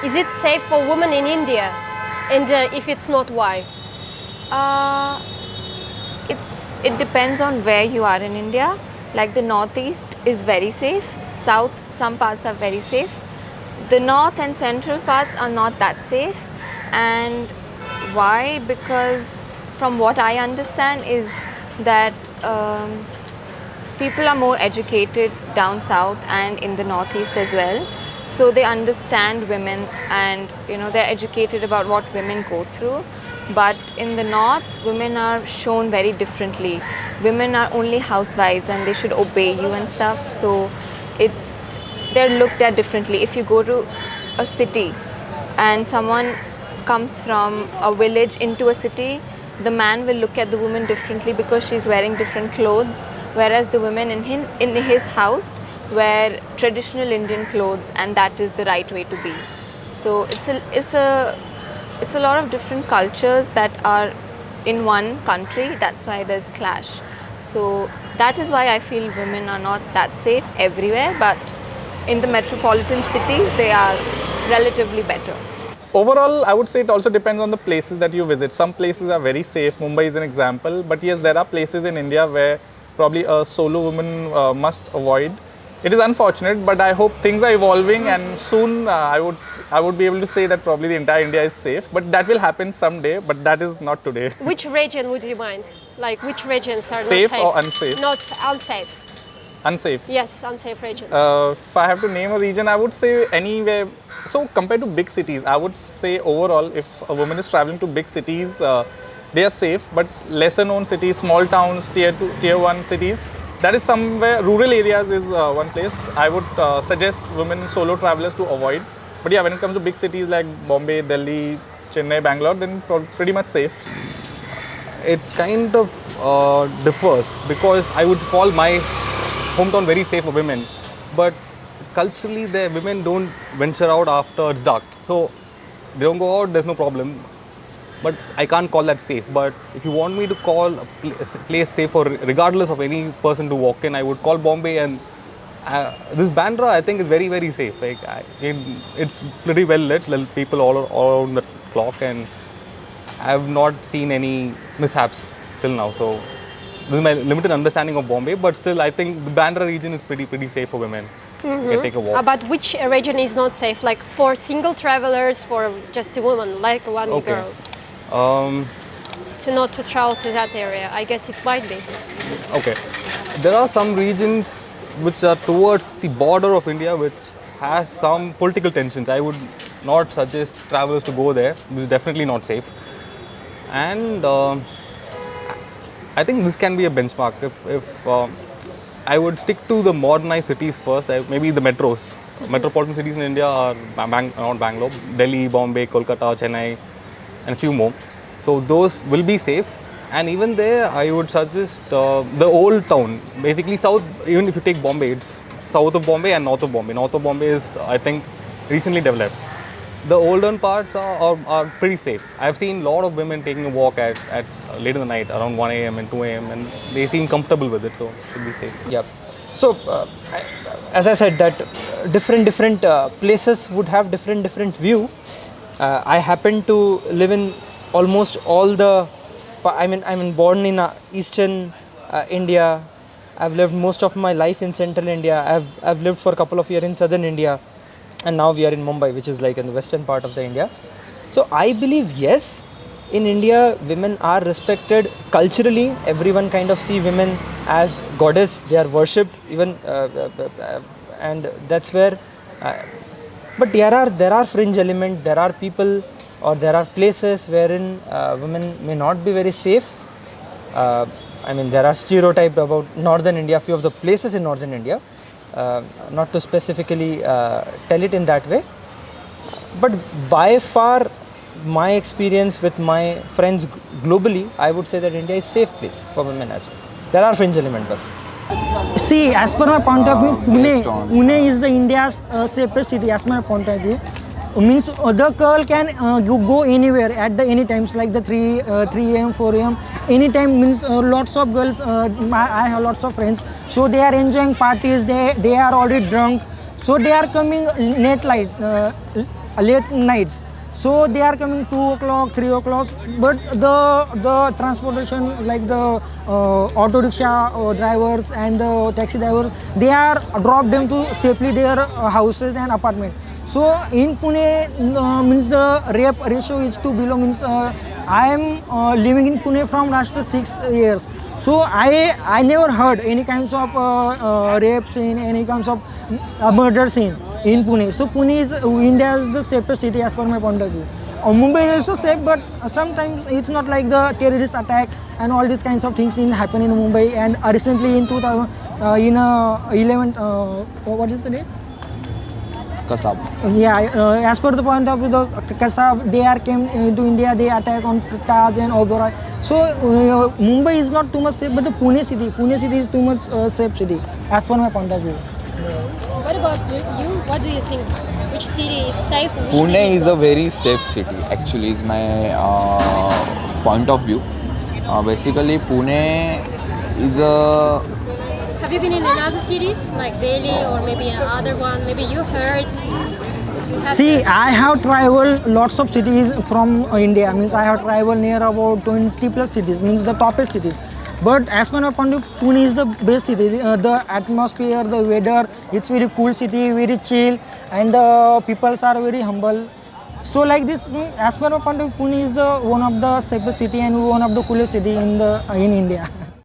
Is it safe for women in India? And if it's not, why? Uh, it depends on where you are in India. Like the northeast is very safe. South, some parts are very safe. The north and central parts are not that safe. And why? Because from what I understand is that people are more educated down south and in the northeast as well. So they understand women, and they're educated about what women go through. But in the north, women are shown very differently. Women are only housewives and they should obey you and stuff. So they're looked at differently. If you go to a city and someone comes from a village into a city, the man will look at the woman differently because she's wearing different clothes, whereas the women in his house wear traditional Indian clothes, and that is the right way to be. So it's a lot of different cultures that are in one country. That's why there's clash. So that is why I feel women are not that safe everywhere, but in the metropolitan cities they are relatively better. Overall, I would say it also depends on the places that you visit. Some places are very safe. Mumbai is an example. But yes, there are places in India where probably a solo woman must avoid. It is unfortunate, but I hope things are evolving, and soon I would be able to say that probably the entire India is safe. But that will happen someday, but that is not today. Which region would you mind? Like which regions are Safe not safe? or unsafe? Not unsafe. Unsafe. Yes, unsafe regions. If I have to name a region, I would say anywhere. So compared to big cities, I would say overall, if a woman is traveling to big cities, they are safe. But lesser known cities, small towns, tier 2, tier 1 cities, that is somewhere, rural areas is one place I would suggest women solo travelers to avoid. But yeah, when it comes to big cities like Bombay, Delhi, Chennai, Bangalore, then pretty much safe. It kind of differs, because I would call my hometown very safe for women, but culturally the women don't venture out after it's dark. So they don't go out, there's no problem. But I can't call that safe. But if you want me to call a place safe, or regardless of any person to walk in, I would call Bombay. And this Bandra, I think, is very, very safe. Like it's pretty well lit, people all around the clock, and I have not seen any mishaps till now. So this is my limited understanding of Bombay, but still I think the Bandra region is pretty safe for women. You can take a walk. But which region is not safe? Like for single travelers, for just a woman, like one girl? Not to travel to that area. I guess it might be. Okay. There are some regions which are towards the border of India which has some political tensions. I would not suggest travelers to go there. It is definitely not safe. And I think this can be a benchmark. If I would stick to the modernized cities first, maybe the metros. Metropolitan cities in India are not Bangalore, Delhi, Bombay, Kolkata, Chennai, and a few more. So those will be safe. And even there, I would suggest the old town. Basically, south. Even if you take Bombay, it's south of Bombay and north of Bombay. North of Bombay is, I think, recently developed. The older parts are pretty safe. I've seen a lot of women taking a walk at late in the night, around 1 a.m. and 2 a.m. and they seem comfortable with it, so it should be safe. Yeah. So, as I said, that different places would have different view. I happen to live in almost all the. I'm born in eastern India. I've lived most of my life in central India. I've lived for a couple of years in southern India. And now we are in Mumbai, which is like in the western part of the India. So I believe, yes, in India, women are respected culturally. Everyone kind of see women as goddess. They are worshipped even, and that's where. But there are fringe elements. There are people, or there are places wherein women may not be very safe. There are stereotypes about northern India. Few of the places in northern India. Not to specifically tell it in that way, but by far my experience with my friends globally, I would say that India is a safe place for women as well. There are fringe elements. See, as per my point of view, Pune is the India's safest city. As per my point of view, means the girl can go anywhere at the any times, like the 3 a.m., 4 a.m. Anytime, means lots of girls. I have lots of friends, so they are enjoying parties. They are already drunk, so they are coming late late nights. So they are coming 2 o'clock, 3 o'clock, but the transportation like the auto rickshaw drivers and the taxi drivers, they are drop them to safely their houses and apartment. So in Pune means the rape ratio is too below, means I am living in Pune from last 6 years. So I never heard any kinds of rape scene, any kinds of murder scene in Pune. So Pune is India is the safest city as per my point of view. Mumbai is also safe, but sometimes it's not like the terrorist attack and all these kinds of things happen in Mumbai. And recently in 2000, in 11, what is the name? Kasab. Yeah, as per the point of view, the Kasab, they are came into India, they attack on Taj and Oberoi. So Mumbai is not too much safe, but the Pune city is too much safe city, as per my point of view. What about you? What do you think? Which city is safe? Which Pune city is a very safe city. Actually, is my point of view. Basically, Pune is a. Have you been in another cities like Delhi or maybe another one? Maybe you heard. See, I have traveled lots of cities from India. Means I have traveled near about 20 plus cities. Means the toppest cities. But as per my point of view, Pune is the best city. The atmosphere, the weather, it's very cool city, very chill, and the peoples are very humble. So like this, as per my point of view, Pune is the one of the safest city and one of the coolest city in India.